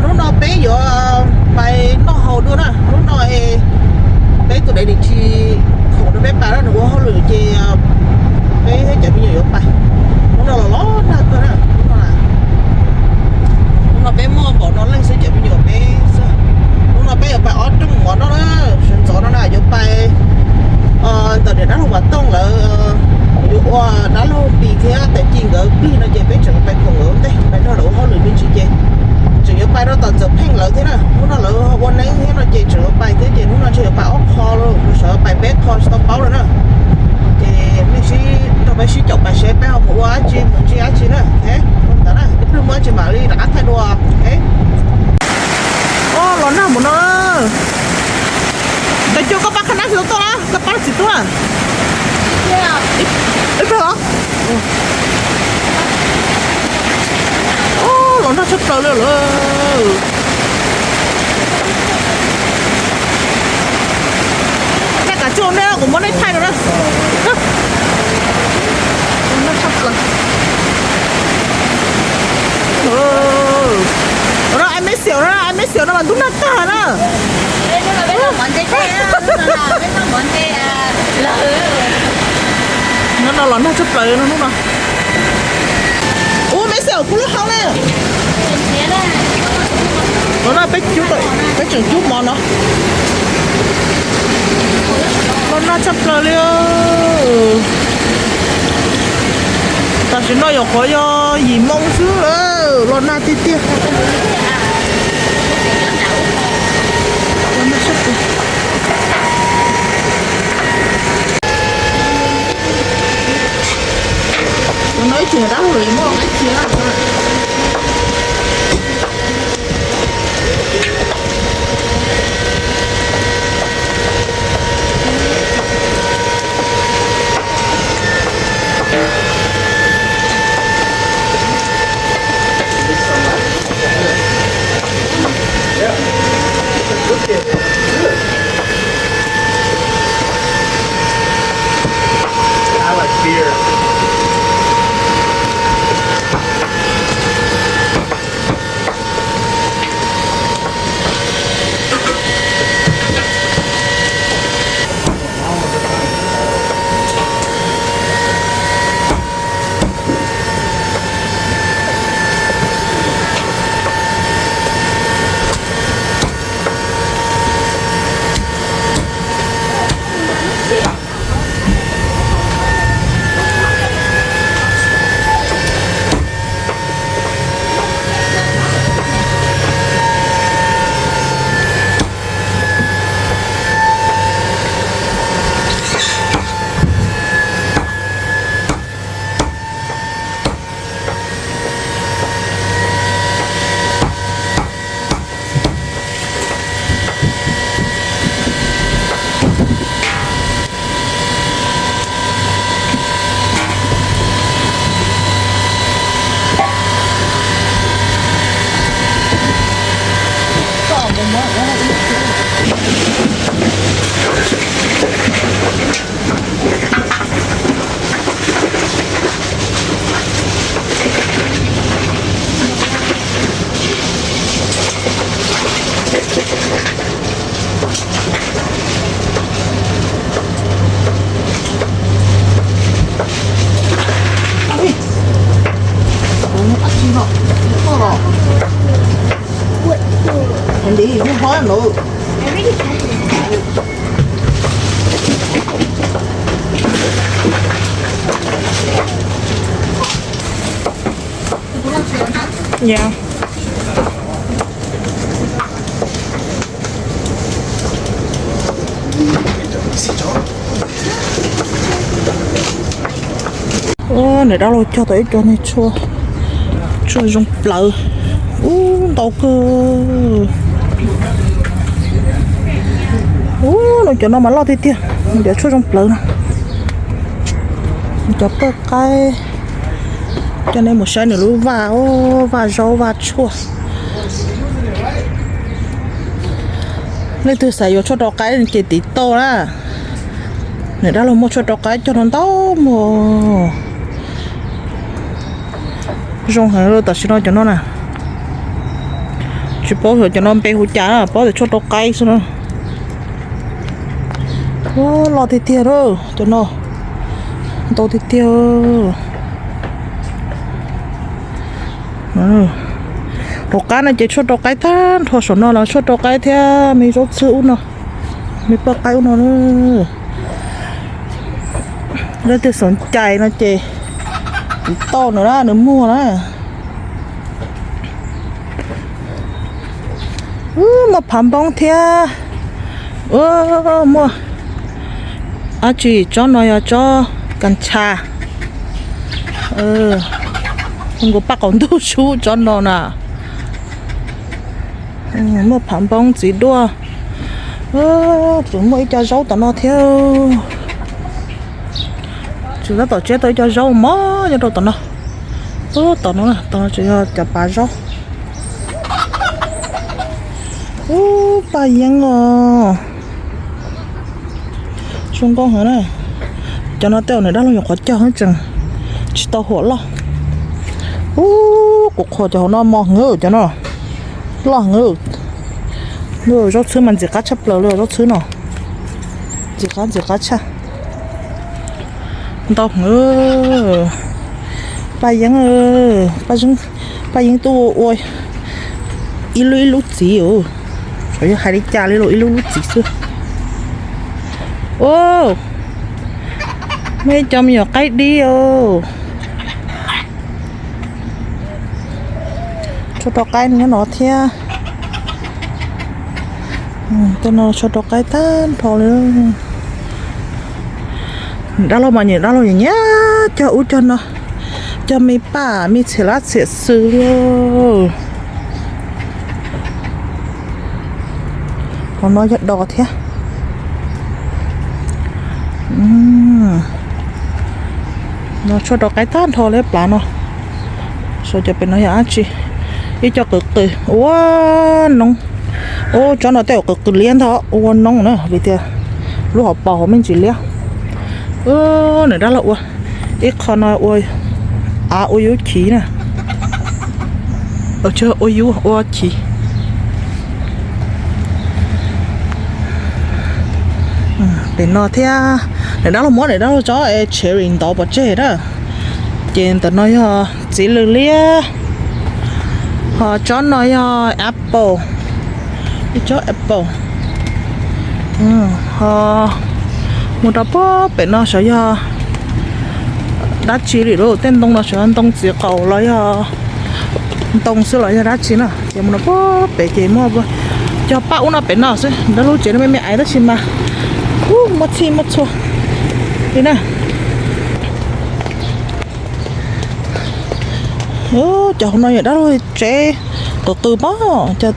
lúc nó bé giờ bài nó hầu luôn á lúc nó bé tụi đây đi chi khổ nó bé bà đó nữa họ lười chi bé hết chạy bây giờ bài lúc nó là ló na cơ nè lúc nó bé mua bỏ nó lên sẽ chạy bây giờ bé lúc nó bé ở bài ở trong mỏ nó đó chuyển gió nó là giờ bài tờ để đó là hoạt động là đã lâu bị thế tại chi ngờ đi nó chạy bé chẳng bài khổ ở đây bài nó đâu họ lười bên chị chơi chỉ nhớ bài đó toàn chụp hình lợi thế nè lúc nó lỡ quan đấy thế nó chạy chữa bài thế thì lúc nó chạy bài ốc kho luôn nó sợ bài bé kho stop báo rồi nè thì mấy chị tao phải sử dụng bài xe bé học mua á chi muốn chi á chi nè thế không đó nè lúc mới chỉ bảo đi đã thay đồ thế ô lon nào muốn nó tại chưa có bác khăn áo tôi á các bác chỉ tôi à ít phải hả ô nó chất trời luôn cả chỗ này cũng muốn lấy thay rồi đó nó sắp rồi đó em mới xỉu nó mà đúng là ta đó nó lón nó chút trời nó đúng không ủa mấy xỉu cũng lúc không nè nó là bé chút rồi bé chừng chút món nó chấp lời liền ta chỉ nói có gì mong xứ lo na tí tí nói chuyện đó rồi mua cái chuyện đi không hỏi nữa dạ ô này đâu rồi cho tới cho này chua chua dùng lợ tao cơ nó cho nó mà lo thì tiền để chua trong lợ nè cho bơ cái cho nên một xe nữa luôn và rau và chua nên từ xài vô cho đó cái chỉ tí to đó này đó là mua cho đó cái cho nó to mà rong hàng rồi ta xin nói cho nó nè chỉ bố rồi cho nó bé hú chả bố để cho nó cay xong rồi ô lo thì thiệt rồi cho nó tôi thì thiệt đồ cá này chỉ cho đồ cái than thôi số nó là cho đồ cái theo mình rốt sữa nó mình bơ cái nó nữa lấy từ sốn chạy nó chị to nữa đó nữa mua đó mà phàm bông theo mua chị cho nó cho cần trà không có bác còn đủ số cho nó nè mà phàm bông gì đua tụi mới cho rau tao nó theo chúng ta tổ chức tới cho rau mó cho đồ tao nó tao nó chỉ cho bà rau bà yên xung con hả này cho nó teo này đã lo có cho hết chừng chỉ tao hổ lo cuộc khó cho nó mò ngơ cho nó lo ngơ ngơ rau thứ mình chỉ cắt chấp lờ rau thứ nào chỉ cắt cha tao ngơ bà yên bà yên tu ôi ilu gì ồ rồi hai đi cha lấy rồi ilu gì xưa ô mấy chồng nhỏ cái đi ô cho tao cái nữa nó theo cho nó cho tao cái tan thôi luôn đã lo mà nhìn nhá cho út cho nó cho mi bà mi chỉ là sẽ xử luôn còn nó giật đỏ thế nó cho đó cái tan thôi lấy plá nó rồi cho bên nó giá chi đi cho cực từ nóng cho nó teo cực liên thôi nóng nữa vì thế lúc họ bỏ mình chỉ liên này đã lộ ít con nói ôi ôi khí nè ở chơi ôi khí để nó theo để đó là món để đó là cho cherry đỏ bột chè đó trên tận nói chỉ lừa lia họ cho nói apple đi cho apple họ một đợt bó bé nó sẽ đá chỉ đi rồi tên đông nó sẽ ăn đông chỉ cầu lấy đông sẽ lấy đá chỉ nè thì một đợt bó bé chỉ mua cho bao nó bé nó sẽ đó lúc chỉ nó mẹ ấy đó xin mà mất chua thế nè cháu nói vậy đó rồi chế có từ bó cho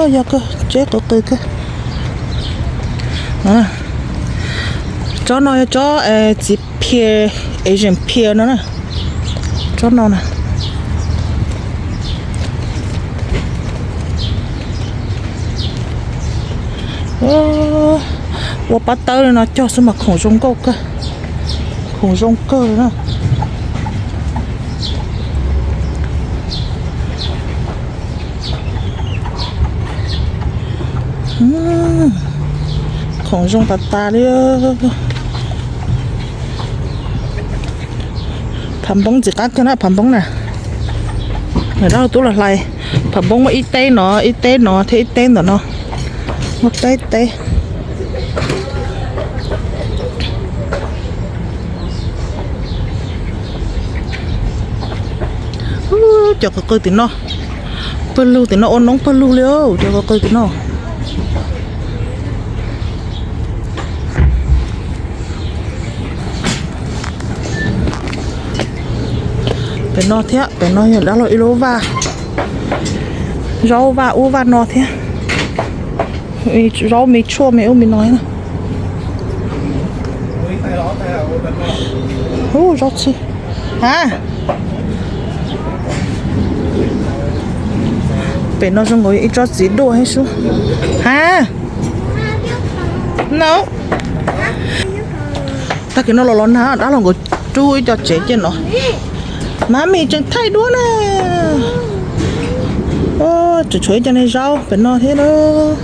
giờ cơ chế có từ cơ cho nó cho chỉ pear Asian pear nữa nè cho nó nè我把刀呢叫什么孔中购个孔中购呢孔中大了盘崩只干跟那盘崩呢người đó tôi là lại盘崩mà ít té nó thế ít té nó một té cho cái cơ tính nó phân lưu tính nó ôn nóng phân lưu liêu cho cái cơ tính nó phải no thế phải no hiện đã là ilo va rau va u va no thế rau mì chua mẹ ông mình nói nè rau chi hả phải nó xong rồi ít cho gì đồ hay sao hả no ta cái nó lon hả đã là người chui cho trẻ trên nó má mì chẳng thay đũa nè chỉ chuối cho nên rau phải no thế nữa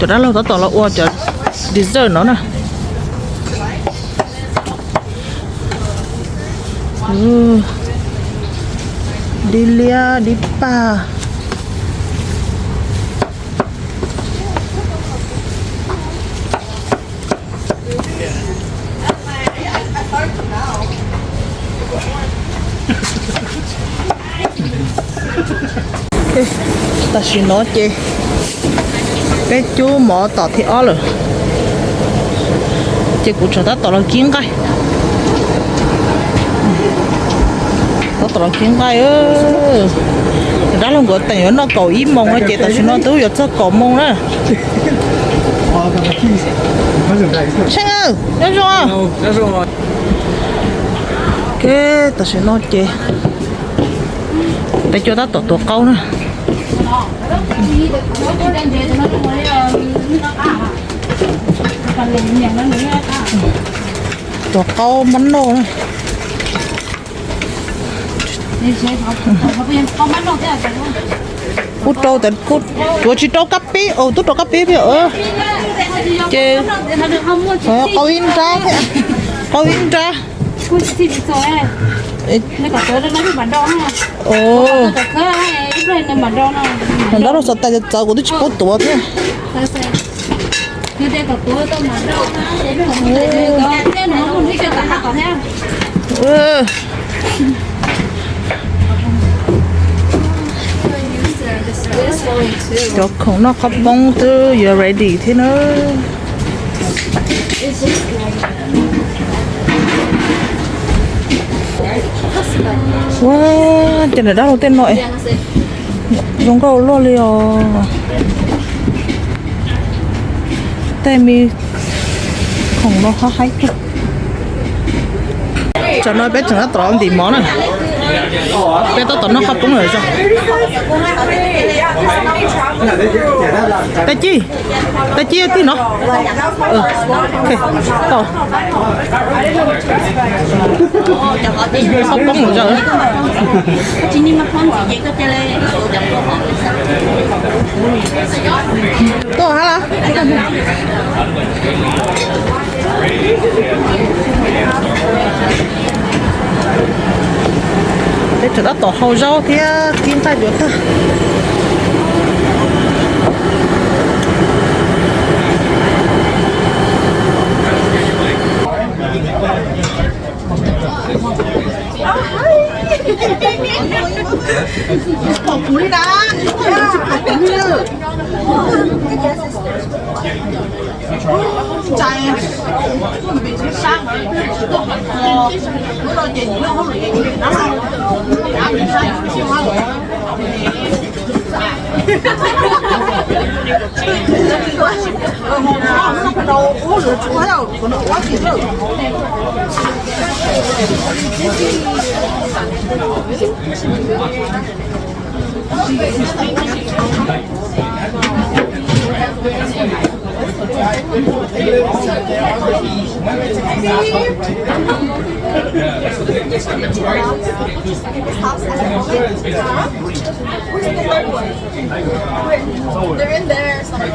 chỗ đó lâu tao là ua chỗ dessert nó nè đi lia đi pa ta xin nói chị cái chú mỏ tỏ thì ó rồi chị cũng cho ta tỏ là kiến cái ta tỏ là kiến cái đó là gọi tiền nó cầu ý mông á chị ta xin nói tôi giờ cho cầu mông đó Sang ơi nhớ rồi cái ta xin nói chị để cho ta tỏ tổ câu nữa tổ câu mắm nô này cút trâu tận cút tôi chỉ trâu cắp pí tôi trâu cắp pí bây giờ chơi câu in ra câu in ra nó có tới nó bị bản đo ha. Ồ. Nó đó là sao tay cháu của tôi chỉ có tuổi thế. Như đây có tuổi tôi bản đo ha. Cái nó không biết cho ta có ha. Cho không nó khóc bông từ giờ ready thế nữa. Wow, trên này đã đầu tiên nội giống câu lo liều tay mi không nó khó hay cho nó bé chẳng nó tròn thì món này bé tao nó khóc cũng rồi sao tay chi thì nó ok tao khóc bóng rồi sao to hả là để cho nó tổ hậu rau thì kim tay được thôi củ đi đã chạy bị sang bữa đó chị nó không được nó ăn sang siêu hoa rồi nó phải đầu uống rượu chú hay đâu còn nó quá kịp rồi They're in there somewhere.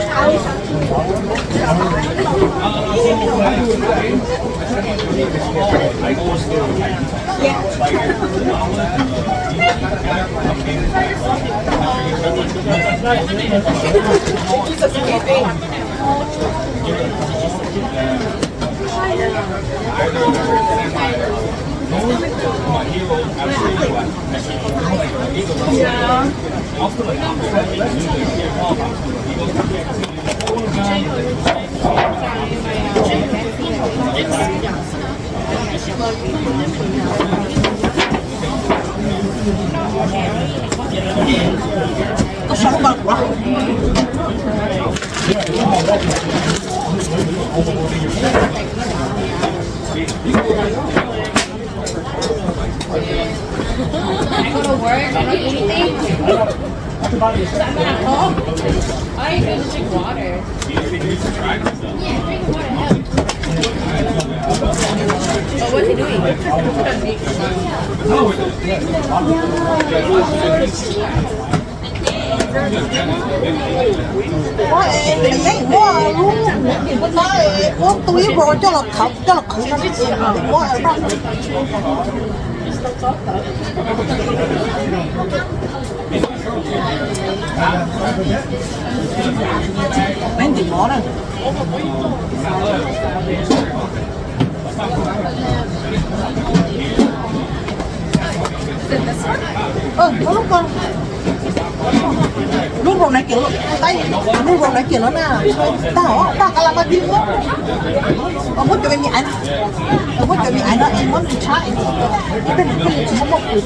có sống bật quá Go to work, anything. I could drink water. Yeah, drinking water helps. Oh, what's he doing? để lấy mua luôn nói uống túi rồi cho là khử nó biết gì mà mua ở đâu mấy gì bỏ đây có lúc con lúc rồi này kiểu tay lúc rồi này kiểu nó nè tao cả là bao nhiêu đó ông muốn cho em nhảy ông muốn cho em nhảy đó em muốn đi trái cái này chỉ có một người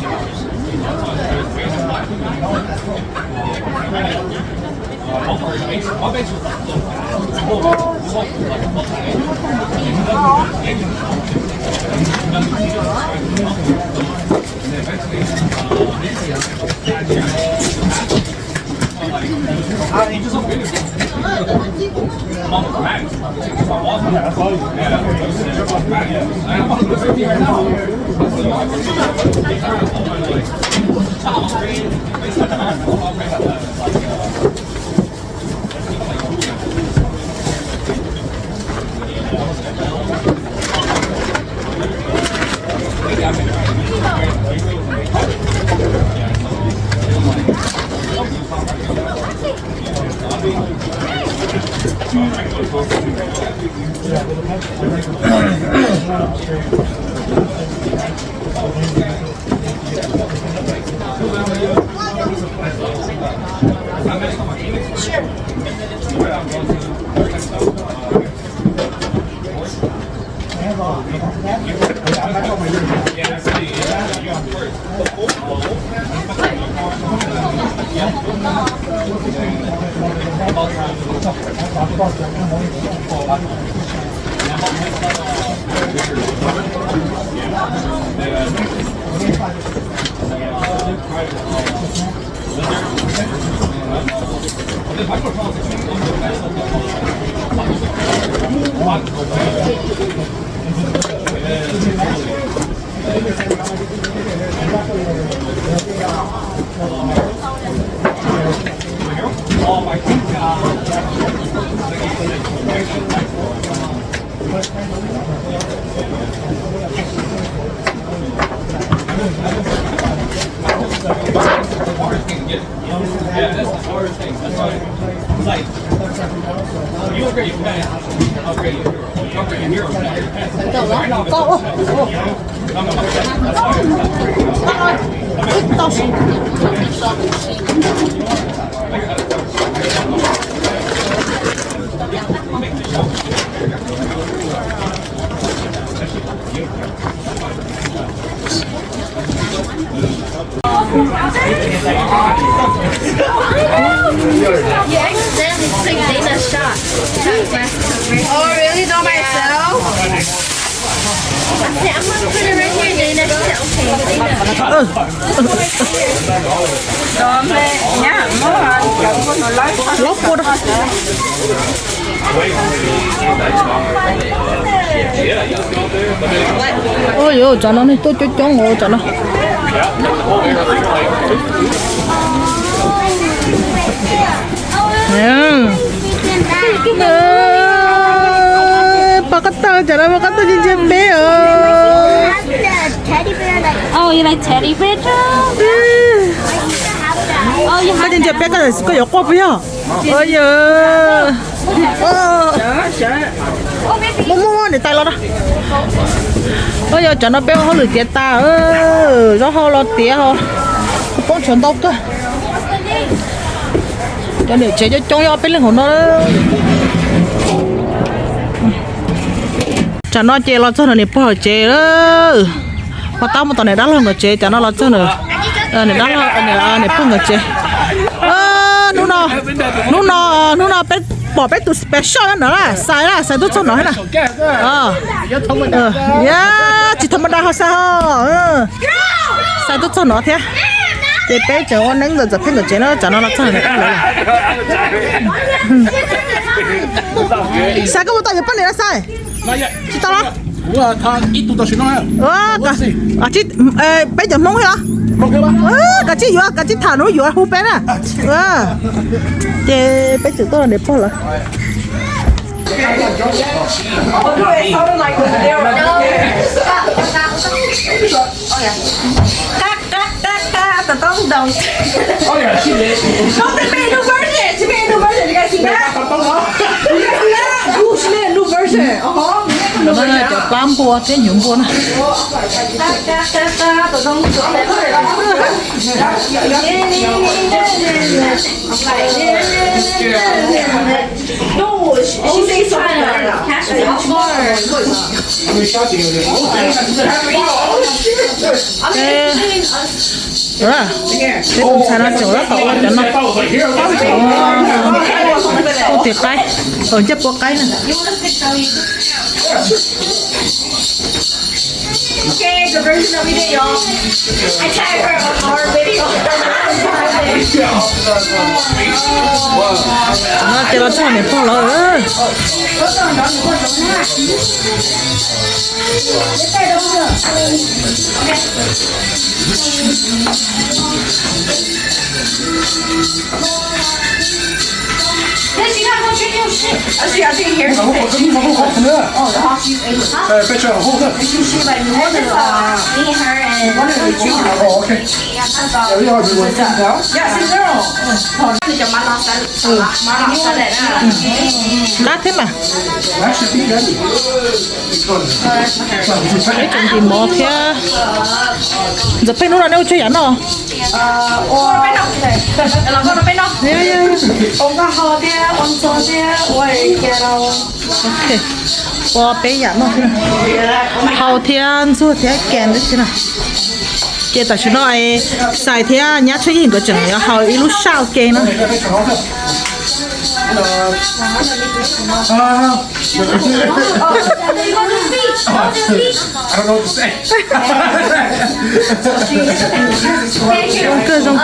You accidentally took Dana's shot. Oh, really? Not myself? Okay, I'm gonna put it right here, Dana. Okay, Dana. lót cô đó ôi dồi cho nó này tôi cho ngồi cho nó Pakata, jangan pakata jinjit bear. Oh, you like teddy bear too? Oh, you Cái jinjit bear có dọc qua phải không? Ôi giời. Mua để tay lo đó. Ôi giời, cho nó béo hơn được tiền ta. Nó hơn lo tiền hơn. Bông chuẩn đâu cơ. Cho để chế cho trong yo bên lưng của nó. Chả nó chế lo cho nó này bỏ chế đó, mà tao một tuần này đã lo người chế, chả nó lo cho nó, này đã lo này bỏ người chế, nu nó bé bỏ bé tụ special nữa là, xài tụ cho nó hết nè, chỉ thầm đa sao, xài tụ cho nó thế, 这杯酒我能就骗个钱了，找到了真的看了。晒个我到日本嚟啦晒，知道啦。我他一度到去哪呀？哇，啊这杯酒懵去啦。冇嘅嘛？cái gì vậy? Cái gì thả nó vừa hú bé nè. Cái bé chữ tôi là đẹp quá rồi. Tao tao đồng. Oh yeah, she did. No, they made a new version. She made a new version. You guys see that? Yeah. Ooh, she made a new version. Nó là cho bám bùa cái nhúng bùa nè. No, she says China. Rồi, cái con xài nó chỗ đó cậu cho nó. Không tiệt cái, còn chấp bùa cái nè. Okay, the version of video. I tag her on our video. Nó cho nó cho này phong rồi. Actually, I think here. Oh, the hot she's able. Me, her, and one of the two. Oh, okay. Yeah, she's girl. Thì cho má nó xanh này nè. Lát thế mà. That should be good. Cái chuyện gì mò thế? Giờ phải nó là nếu chơi ảnh rồi. Con bên đâu này? Là con bên đâu? Ông có hò thế, ông cho thế, ôi kia đâu. Ok. Qua bé ảnh rồi. Hậu thiên số thế kèn đấy chứ nào. Cái ta chỉ nói xài thế nhá chơi gì cái chừng nhá hậu ít lúc sau kèn nó. I don't know what to say. Cơ giống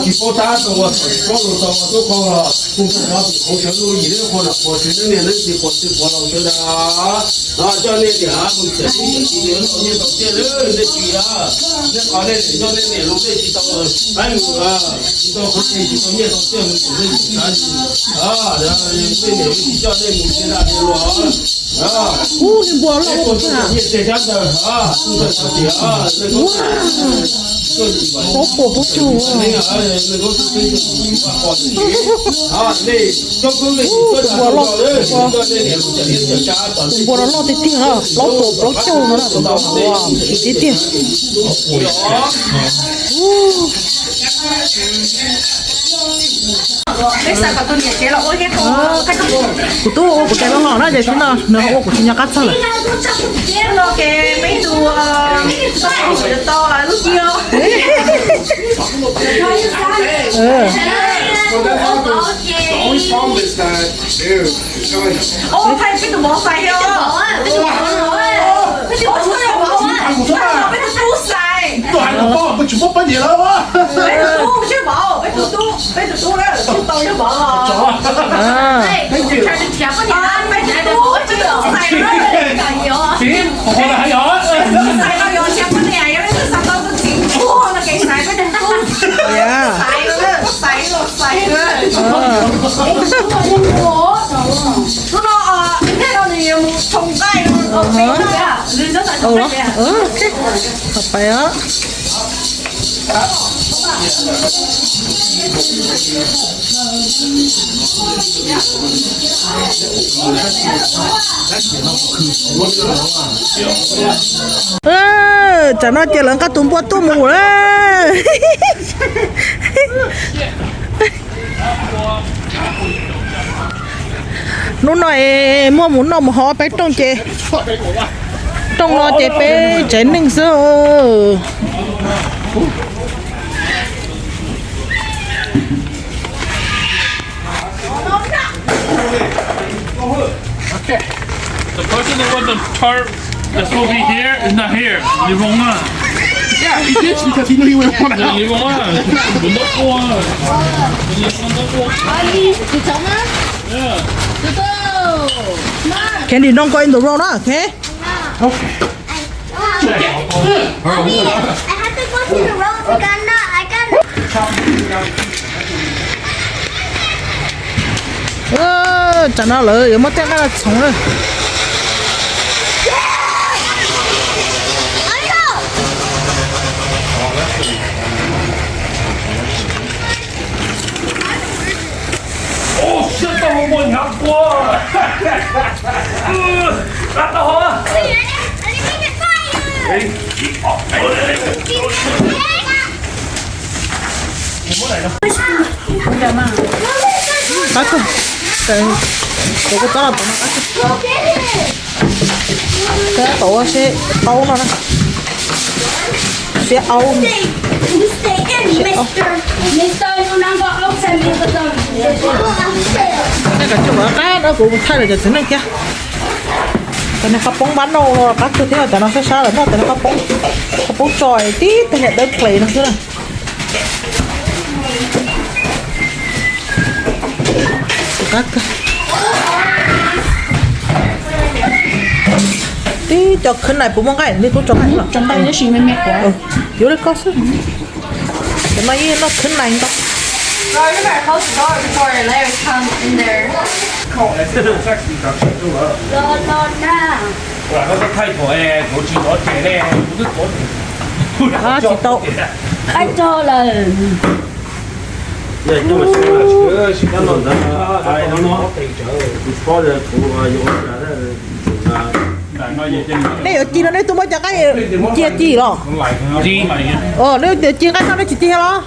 chỉ có ta tôi có tôi có cũng phải nói thì không chịu lui gì nữa còn là có chuyện nữa nên thì còn sự có lòng cho đó cho nên thì cũng sẽ đi đến như đầu tiên nữa để chỉ nên có nên để cho nên để lúc đấy chỉ tao anh chỉ tao không thể chỉ tao như đầu tiên mình chỉ nên là nên để chỉ cho nên mình sẽ là điều đó đi bùa lo còn như thế chắc là cũng phải chỉ bố bố bố chủ bố nó lo thì tiền hả lo tổ lo châu nó là wow tí tiền Cái sao cả tôi nhảy chế là ôi cái cô cái của tôi của cái nó ngỏ nó vậy chứ nào nó của chúng nhà cắt sao lại nó cái mấy đùa to là lúc chiều. Ô thay cái đồ bỏ xài không? Cái đồ tu xài. tôi chụp bắp gì đó quá Cái đồ tu chứ bỏ, cái đồ tu đó, tu to chứ bỏ. Cái đồ tu chứ xài đó. Chị, còn là hay giỏi. Xài nó vô xem cái này, cái sao tao có chuyện thua là cái xài cái đồ tu. Xài nữa. nó cái đó thì trồng cây nó bé lên rất là trồng cây ok hợp phải á chả nói chơi lớn các tụm bút tụm mù đấy nó nói mua muốn nó mà họ phải trong chè trong nó chè bé chè ninh sơ Okay. The person that was the part that's supposed to be here is not here. You're wrong. Yeah, he did because he knew he wouldn't want to help. You're wrong. You're not wrong. 아니, 괜찮아? Yeah. 뜯어. Candy don't go in the road okay I have to go to the road. I got chả nó lỡ mất tên là sống rồi Oh shit! Tao không muốn học qua. Tao hả? cắt cơ cái đó là tụi nó cắt cái tổ sẽ ấu nó sẽ ấu You stay in, Mister. Mister, you not go outside, Mister. cái chỗ đó nó cũng thay được cho này kia cái này khắp bóng bắn đâu cắt cứ thế là nó sẽ xa rồi nó khắp bóng tròi tí thì hiện đơn play nó thế này cắt tí cho khinh này cũng mong cái đi cũng cho cái là trong tay nó xì mềm quá. vô đấy có sức cái này nó khinh này không No, you better close the door before Larry comes in there. No, no. 嗱，嗰個梯婆咧，好似我姐咧，我都講。 à chỉ tao Anh cho là 야, 이거 그 시간 넣는다. 아, nó có được của dụng là đây ở chi nó đây tôi mới cho cái chia chi rồi Chi nếu chia cái sao nó chỉ chia đó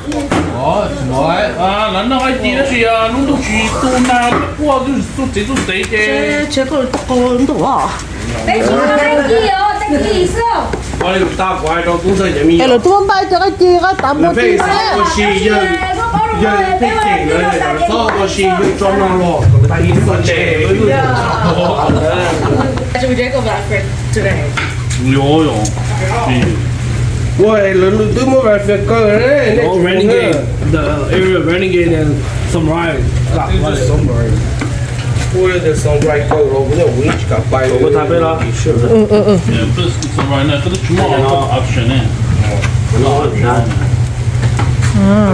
à, lần nào ai chi đó thì à, nó都去多那，哇，都都这种地嘅。chế có nó đủ à Đây chỉ có cái gì đó, cái gì sao? 我哋打怪到公司入面。 rồi tôi muốn bay cho cái chia cái tạm một chi我是人推荐的，所以我是要裝落落，但係呢個借嗰啲。 Should we drink over that for today? 有用，我係兩都冇辦法講咧。Oh, Renegade, the area of Renegade and Samurai. Samurai. 我哋上來講咯，我哋會夾拜。我睇俾啦。不是什么呢？这个主要 option 呢。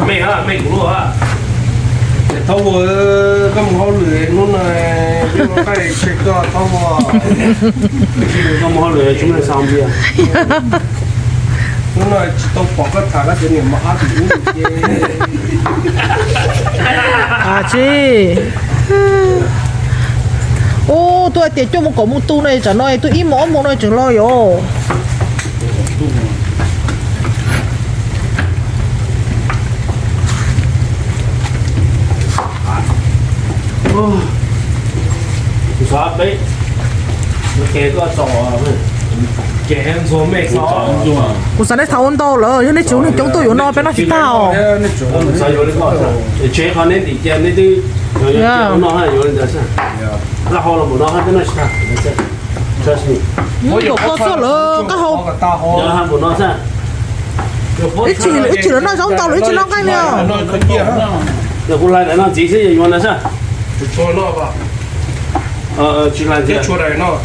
咩啊？咩鼓啊？頭我咁好累，我嚟俾我計食個頭喎。咁好嚟，做咩生意啊？我嚟到博個塔嗰陣又冇啱嘅。 à chi ô tôi tiền cho một cổ một tu này chẳng nói tôi ít mỏ một này chẳng lo yo Xóa bấy. Nó kê có sò mà. Kê số mẹ sò. cũng sáng nay tháo ôn to rồi nhưng nếu chúng chúng tôi yo nó phải nó chỉ tao Không sao vô cái có. Chế khó nên thì chế nên đi. Rồi nó hay vô lên đó sao? Là họ là một nó hay nó sao? Trust me. mỗi đồ có số rồi các hộp Giờ hàng của nó sao? ít chỉ nó giống tao ít chỉ nó cái nè Giờ cũng lại nó chỉ sẽ dùng là sao? Cho nó vào. Chỉ là gì? Cho này nó.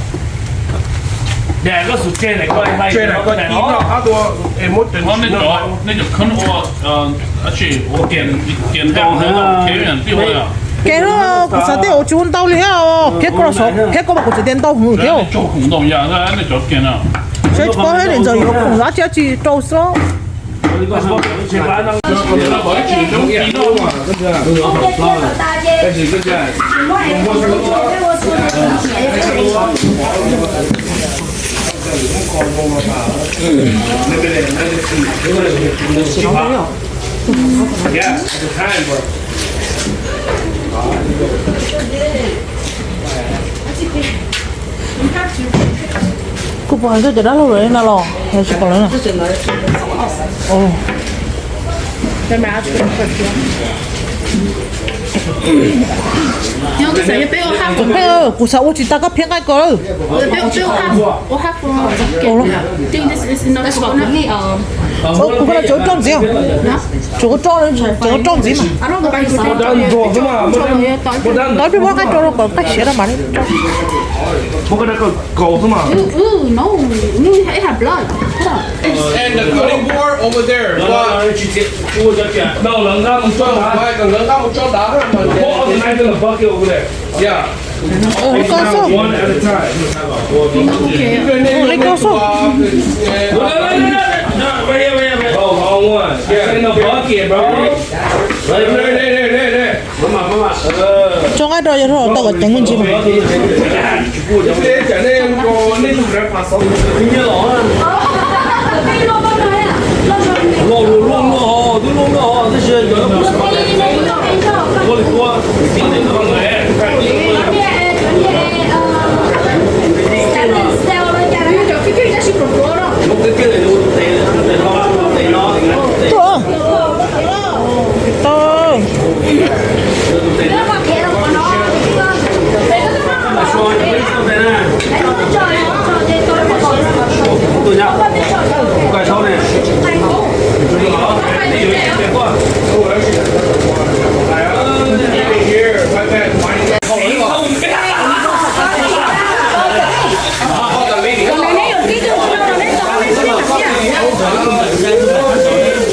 Dạ, cái số chế này coi hay. Chơi này có tí nó á đua em muốn tính 我那就那就可能我而且我点亮那个偏远地方呀， cái nó cũng sao tiêu chúng tao liền cái con số cái con mà cũng chỉ tiền tao không hiểu 做孔洞呀，那就点了。 所以có hết đến giờ có không giá chỉ chỉ trâu số 吃完了，那我只能比到嘛，对不对？但是这个，Yeah, the time, bro. Cô bỏ cái đó lâu rồi nó lò, hay chụp còn nữa nè. Ồ. Cái má chụp thật lắm. Nhưng cái gì bé ở Cái bé, cô sao chỉ ta có偏cái cơ. bé ở half from think this is not about me. Cô có chỗ tròn gì không? Chỗ tròn gì mà. I don't know why you Nói với bác cái chỗ có cái xe đó mà. Bố cái đó cầu thôi mà. no, you have blood. And the cutting board over there. No, lần ra một chỗ đá. Còn lớn ra một chỗ đá hơn mà. Put all the knife in the bucket over there. Yeah. Có số. One at a time. Lấy có số. Right here. Oh, wrong one. Yeah, in the bucket, bro. Đây. Mama. Trong cái đó giờ rồi tao có chẳng muốn gì mà. Thế chả nên có nên dùng ra phá sóng. Như lỏ. Lỏ,这些人我今天刚来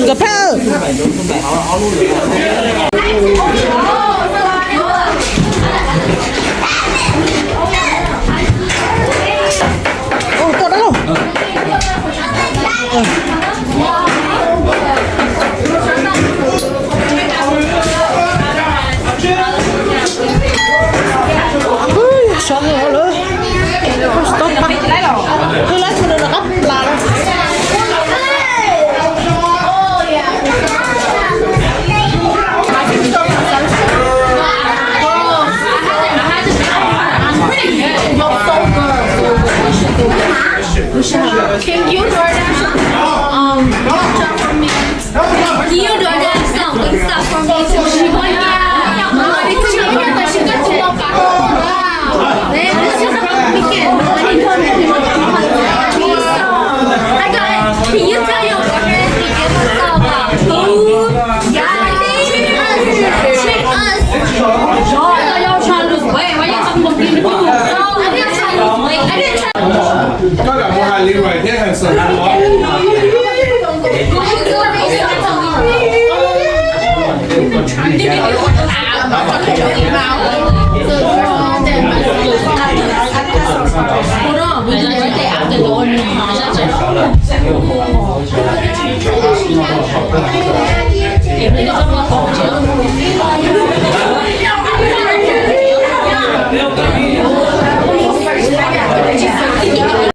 ，Gặp ha. Ồ, to đó không? Sao rồi nữa? Stop bắt. Cứ lấy cho nó gấp là đó. Can you DoorDash stuff for me? Can you DoorDash something stuff for me too? Can you tell your boyfriend to give us some food? Yeah, treat us. Y'all trying to lose weight. Why y'all talking about being food? No, I didn't try to lose weight. I didn't try. Có cả một hai ly rồi thế hàng sợi đó. Máu.